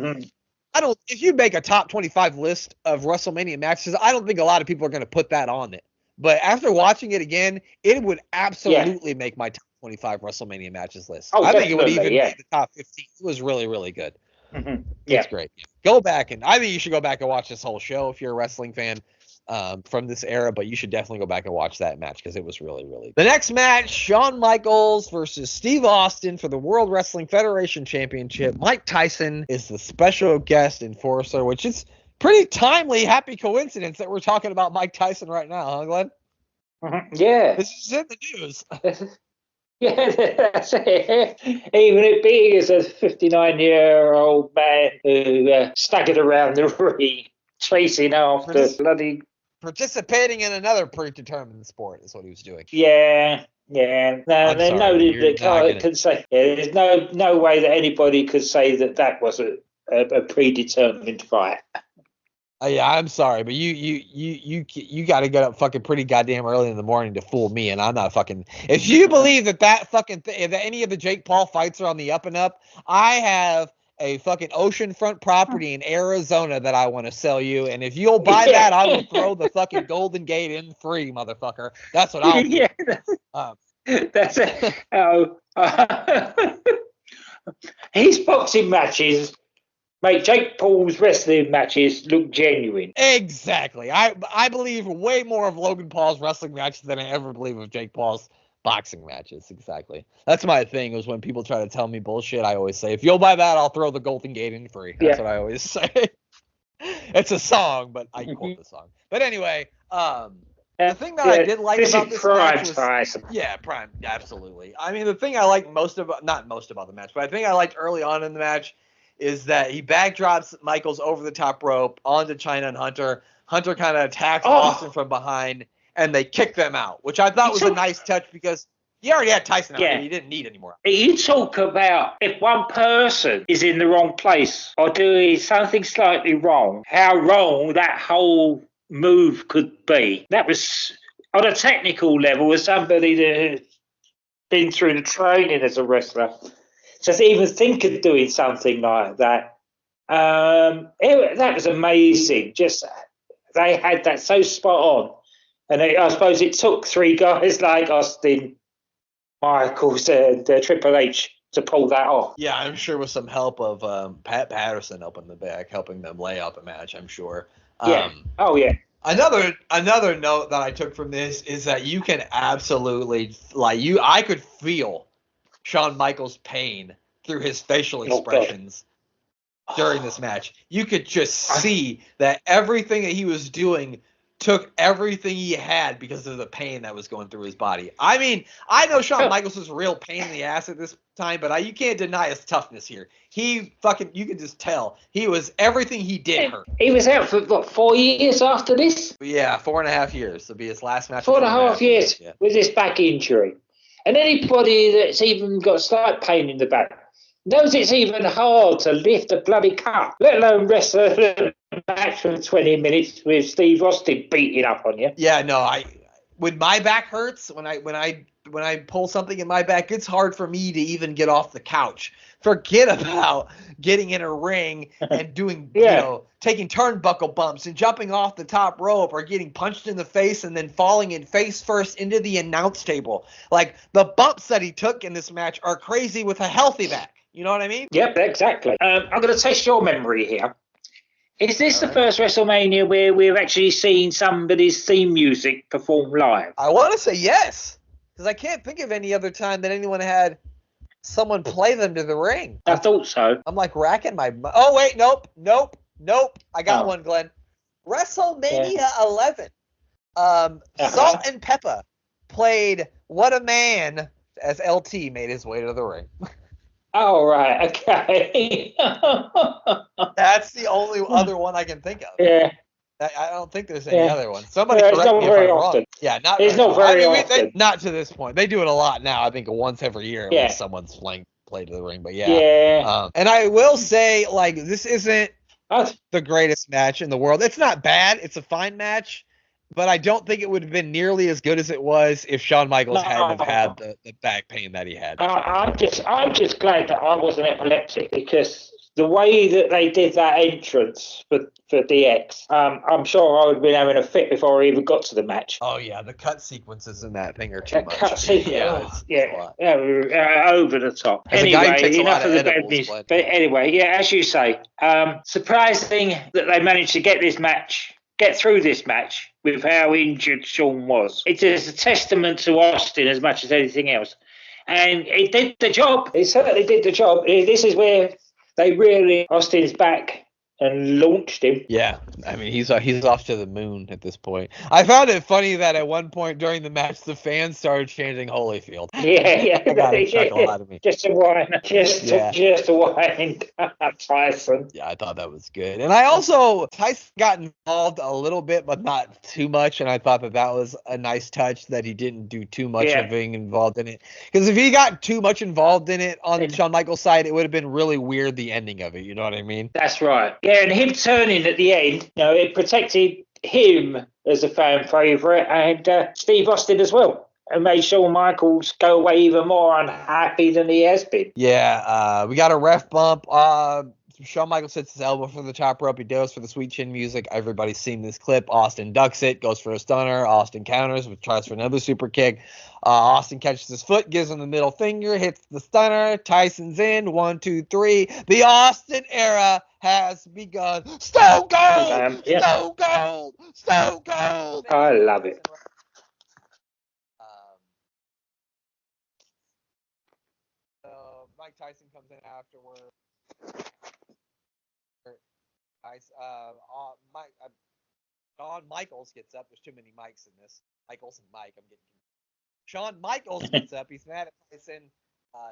if you make a top 25 list of WrestleMania matches, I don't think a lot of people are going to put that on it. But after watching it again, it would absolutely make my top 25 WrestleMania matches list. I think it would even be the top 15. It was really, really good. It's great. Go back, and I think you should go back and watch this whole show if you're a wrestling fan from this era, but you should definitely go back and watch that match because it was really, really good. The next match, Shawn Michaels versus Steve Austin for the World Wrestling Federation Championship. Mike Tyson is the special guest enforcer, which is pretty timely, happy coincidence that we're talking about Mike Tyson right now, huh, Glenn? Yeah. This is in the news. Yeah, that's it. Even it being as a 59-year-old man who staggered around the ring, chasing after bloody... Participating in another predetermined sport is what he was doing. Yeah. No, there's no way that anybody could say that was a predetermined fight. Yeah, I'm sorry, but you got to get up fucking pretty goddamn early in the morning to fool me, and I'm not fucking. If you believe that fucking if any of the Jake Paul fights are on the up and up, I have a fucking oceanfront property in Arizona that I want to sell you, and if you'll buy that, I will throw the fucking Golden Gate in free, motherfucker. That's what I'll do. That's it. His boxing matches make Jake Paul's wrestling matches look genuine. Exactly. I believe way more of Logan Paul's wrestling matches than I ever believe of Jake Paul's boxing matches. Exactly. That's my thing, is when people try to tell me bullshit, I always say, if you'll buy that, I'll throw the Golden Gate in free. That's what I always say. It's a song, but I quote the song. But anyway, the thing that I did like about this match was... Yeah, prime. Absolutely. I mean, the thing I liked not most about the match, but I think I liked early on in the match is that he backdrops Michaels over the top rope onto China and Hunter. Hunter kind of attacks Austin from behind, and they kick them out, which I thought was a nice touch because he already had Tyson out and he didn't need any more. You talk about if one person is in the wrong place or doing something slightly wrong, how wrong that whole move could be. That was, on a technical level, as somebody that has been through the training as a wrestler, just even think of doing something like that. That was amazing. Just they had that so spot on. And I suppose it took three guys like Austin, Michaels, and Triple H to pull that off. Yeah, I'm sure with some help of Pat Patterson up in the back, helping them lay out the match, I'm sure. Another note that I took from this is that you can absolutely, I could feel Shawn Michaels' pain through his facial expressions during this match. You could just see that everything that he was doing took everything he had because of the pain that was going through his body. I mean, I know Shawn Michaels was a real pain in the ass at this time, but you can't deny his toughness here. You can just tell. Everything he did hurt. He was out for, 4 years after this? Yeah, 4.5 years. It'll be his last match. 4.5 years with this back injury. And anybody that's even got slight pain in the back knows it's even hard to lift a bloody cup, let alone wrestle a match for 20 minutes with Steve Austin beating up on you. Yeah, no, when my back hurts, when I pull something in my back, it's hard for me to even get off the couch. Forget about getting in a ring and doing, taking turnbuckle bumps and jumping off the top rope or getting punched in the face and then falling in face first into the announce table. Like, the bumps that he took in this match are crazy with a healthy back. You know what I mean? Yep, exactly. I'm going to test your memory here. Is this the first WrestleMania where we've actually seen somebody's theme music performed live? I want to say yes, because I can't think of any other time that anyone had someone play them to the ring. I thought so. I'm like racking my... Oh, wait, nope. I got one, Glenn. WrestleMania 11. Salt and Pepper played What a Man as LT made his way to the ring. Oh, right. Okay. That's the only other one I can think of. Yeah. I don't think there's any other one. Somebody It's correct not me if very I'm often. wrong. Yeah, not It's very not very often. often. Not to this point. They do it a lot now. I think once every year at least someone's flying play to the ring. But yeah. And I will say, like, this isn't the greatest match in the world. It's not bad. It's a fine match. But I don't think it would have been nearly as good as it was if Shawn Michaels hadn't have had the back pain that he had. I'm just glad that I wasn't epileptic, because the way that they did that entrance for DX, I'm sure I would have been having a fit before I even got to the match. Oh yeah, the cut sequences in that thing are too much. Cut sequence, over the top. As anyway, enough of the bad news. But anyway, as you say, surprising that they managed to get through this match with how injured Shawn was. It is a testament to Austin as much as anything else. And it did the job. It certainly did the job. This is where Austin's back and launched him. Yeah, I mean he's off to the moon at this point. I found it funny that at one point during the match the fans started chanting Holyfield. Yeah, that got a chuckle out of me. Just to whine Tyson. Yeah, I thought that was good, and I also Tyson got involved a little bit, but not too much, and I thought that was a nice touch that he didn't do too much of being involved in it. Because if he got too much involved in it on Shawn Michaels' side, it would have been really weird the ending of it. You know what I mean? That's right. Yeah, and him turning at the end, it protected him as a fan favourite and Steve Austin as well, and made Shawn Michaels go away even more unhappy than he has been. Yeah, we got a ref bump. Shawn Michaels hits his elbow for the top rope. He goes for the sweet chin music. Everybody's seen this clip. Austin ducks it, goes for a stunner. Austin counters, tries for another super kick. Austin catches his foot, gives him the middle finger, hits the stunner. Tyson's in. 1, 2, 3. The Austin era has begun. Stone Cold! Stone Cold! Stone Cold! I love it. Mike Tyson comes in afterwards. Shawn Michaels gets up. There's too many mics in this. Michaels and Mike. I'm getting confused. Shawn Michaels gets up. He's mad at Tyson.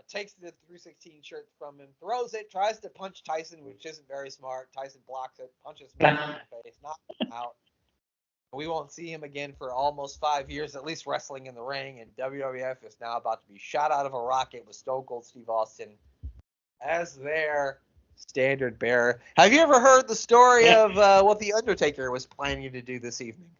Takes the 316 shirt from him, throws it, tries to punch Tyson, which isn't very smart. Tyson blocks it, punches him in the face, knocks him out. We won't see him again for almost 5 years, at least wrestling in the ring. And WWF is now about to be shot out of a rocket with Stone Cold Steve Austin as their standard bearer. Have you ever heard the story of what The Undertaker was planning to do this evening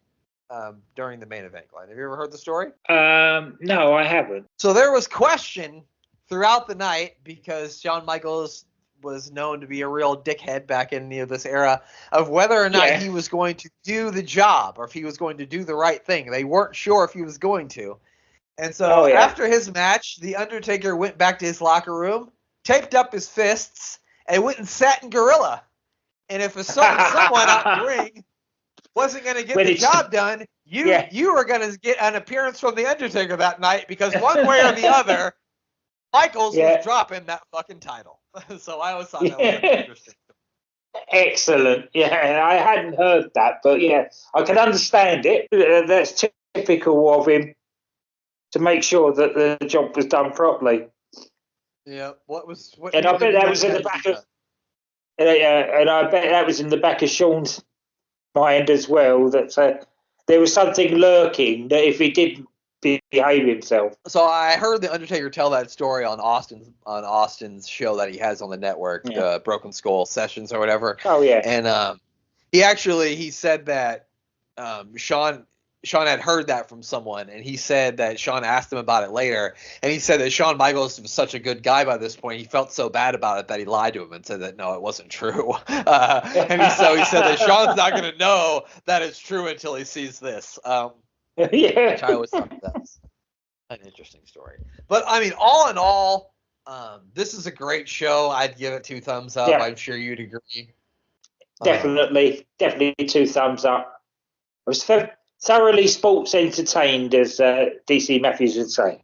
during the main event, Glenn? Have you ever heard the story? No, I haven't. So there was question throughout the night, because Shawn Michaels was known to be a real dickhead back in this era, of whether or not he was going to do the job or if he was going to do the right thing. They weren't sure if he was going to. And so after his match, The Undertaker went back to his locker room, taped up his fists, and went and sat in gorilla. And if a certain someone out in the ring wasn't going to get the job done, you were going to get an appearance from The Undertaker that night, because one way or the other, Michaels was dropping that fucking title. So I always thought that was interesting. Excellent. Yeah, I hadn't heard that, but I can understand it. That's typical of him, to make sure that the job was done properly. Yeah. And I bet that was in the back of. And I bet that was in the back of Shawn's mind as well. That there was something lurking that if he didn't behave himself. So I heard The Undertaker tell that story on Austin's show that he has on the network, the Broken Skull Sessions or whatever. Oh yeah. And he said that Shawn had heard that from someone, and he said that Shawn asked him about it later, and he said that Shawn Michaels was such a good guy by this point, he felt so bad about it that he lied to him and said that no, it wasn't true. And he said that Shawn's not going to know that it's true until he sees this. Which I always thought that was an interesting story. But I mean, all in all, this is a great show. I'd give it 2 thumbs up. I'm sure you'd agree. Definitely 2 thumbs up. I was thoroughly sports entertained, as DC Matthews would say.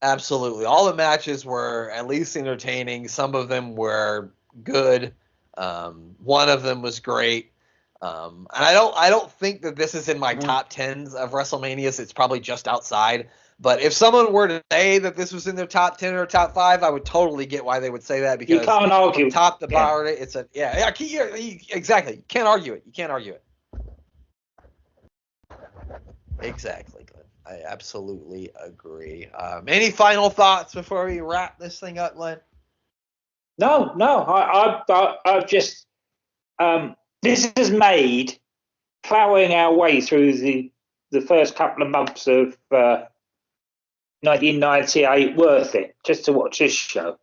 Absolutely. All the matches were at least entertaining. Some of them were good. One of them was great. And I don't think that this is in my top 10s of WrestleManias. It's probably just outside. But if someone were to say that this was in their top 10 or top 5, I would totally get why they would say that, because you can't argue. From top to bottom, it's a exactly. You can't argue it. Exactly, Glenn. I absolutely agree. Any final thoughts before we wrap this thing up, Glenn? No. I've just this has made plowing our way through the first couple of months of 1998 worth it, just to watch this show.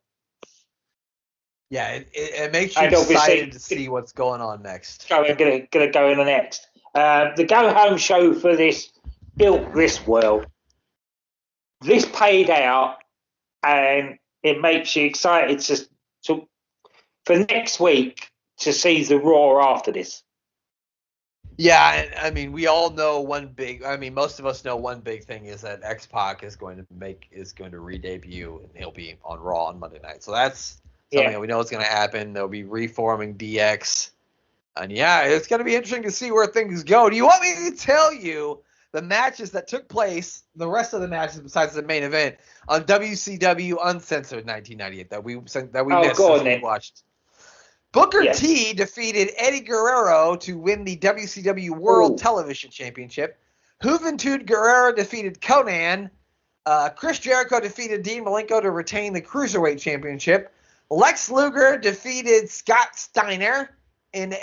Yeah, it makes you excited to see what's going on next. Gonna go in the next. The go home show for this built this well. This paid out, and it makes you excited to for next week to see the Raw after this. Yeah, I mean, we all know most of us know one big thing is that X-Pac is going to re-debut, and he'll be on Raw on Monday night. So that's something that we know is going to happen. They'll be reforming DX. And yeah, it's going to be interesting to see where things go. Do you want me to tell you the matches that took place, the rest of the matches besides the main event, on WCW Uncensored 1998 that we missed since we watched? Booker T defeated Eddie Guerrero to win the WCW World Television Championship. Juventud Guerrero defeated Conan. Chris Jericho defeated Dean Malenko to retain the Cruiserweight Championship. Lex Luger defeated Scott Steiner in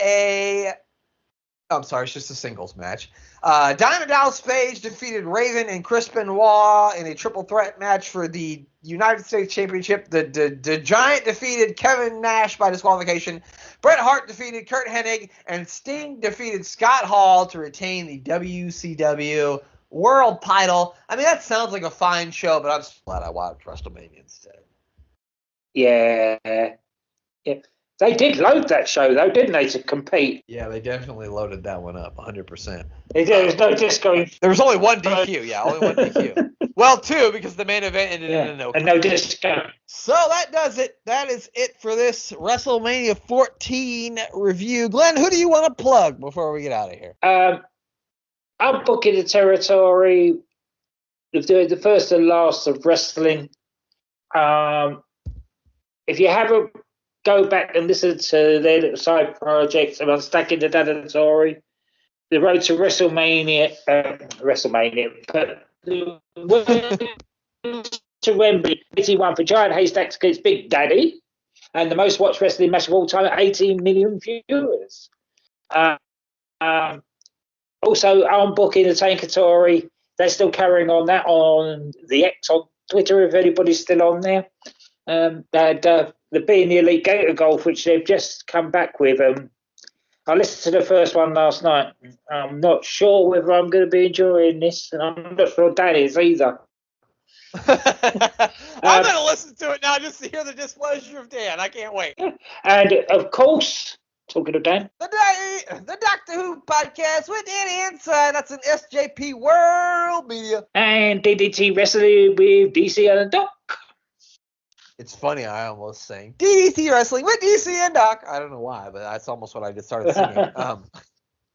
it's just a singles match. Diamond Dallas Page defeated Raven and Chris Benoit in a triple threat match for the United States Championship. The Giant defeated Kevin Nash by disqualification. Bret Hart defeated Kurt Hennig, and Sting defeated Scott Hall to retain the WCW World title. I mean, that sounds like a fine show, but I'm just glad I watched WrestleMania instead. Yeah. They did load that show, though, didn't they, to compete? Yeah, they definitely loaded that one up, 100%. There was no disco. There was only one DQ, only one DQ. Well, two, because the main event ended in a no. And no disco. So that does it. That is it for this WrestleMania 14 review. Glenn, who do you want to plug before we get out of here? I'm booking the territory, the first and last of wrestling. If you haven't, go back and listen to their little side projects of Unstacking the Territory, the road to WrestleMania, but to Wembley, 81 for Giant Haystacks against Big Daddy, and the most watched wrestling match of all time at 18 million viewers. Also, I'm booking the Tankatori. They're still carrying on that on the X on Twitter, if anybody's still on there. The Being the Elite Gator Golf, which they've just come back with. I listened to the first one last night. I'm not sure whether I'm going to be enjoying this, and I'm not sure Dan is either. I'm going to listen to it now just to hear the displeasure of Dan. I can't wait. And, of course, talking of Dan, the Doctor Who podcast with Danny Inside. That's an SJP World Media. And DDT Wrestling with DC and Doc. It's funny, I almost sang DDT Wrestling with DC and Doc. I don't know why, but that's almost what I just started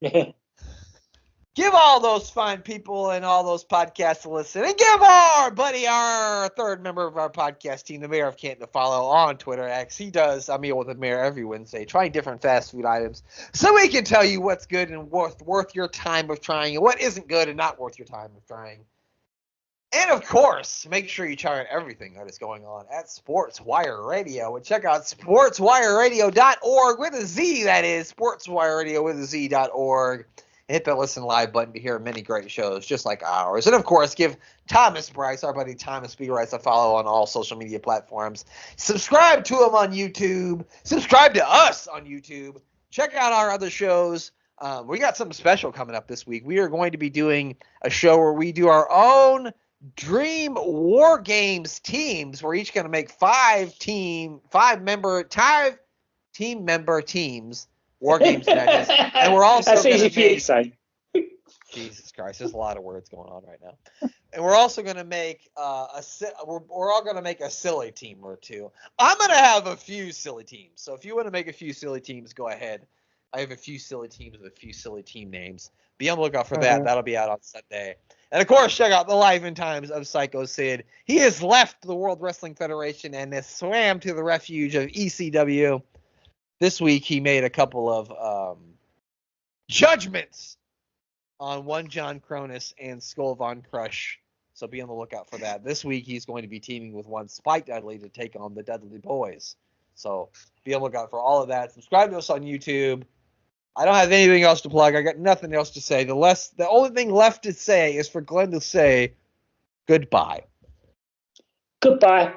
singing. Give all those fine people and all those podcasts a listen. And give our third member of our podcast team, the Mayor of Canton, a follow on Twitter X. He does a meal with the mayor every Wednesday, trying different fast food items, so we can tell you what's good and worth your time of trying, and what isn't good and not worth your time of trying. And, of course, make sure you check out everything that is going on at Sports Wire Radio. And check out sportswireradio.org with a Z, that is, sportswireradio with a Z.org. Hit the listen live button to hear many great shows just like ours. And, of course, give Thomas Bryce, our buddy Thomas B. Rice, a follow on all social media platforms. Subscribe to him on YouTube. Subscribe to us on YouTube. Check out our other shows. We got something special coming up this week. We are going to be doing a show where we do our own Dream War Games teams. We're each going to make five team member teams, War Games matches, and we're also that's easy for you to say. Jesus Christ, there's a lot of words going on right now. And we're also going to make we're all going to make a silly team or two. I'm going to have a few silly teams, so if you want to make a few silly teams, go ahead. I have a few silly teams with a few silly team names. Be on the lookout for that. That'll be out on Sunday. And, of course, check out the life and times of Psycho Sid. He has left the World Wrestling Federation and has swam to the refuge of ECW. This week, he made a couple of judgments on one John Cronus and Skull Von Crush. So be on the lookout for that. This week, he's going to be teaming with one Spike Dudley to take on the Dudley Boys. So be on the lookout for all of that. Subscribe to us on YouTube. I don't have anything else to plug. I got nothing else to say. The only thing left to say is for Glenn to say goodbye. Goodbye.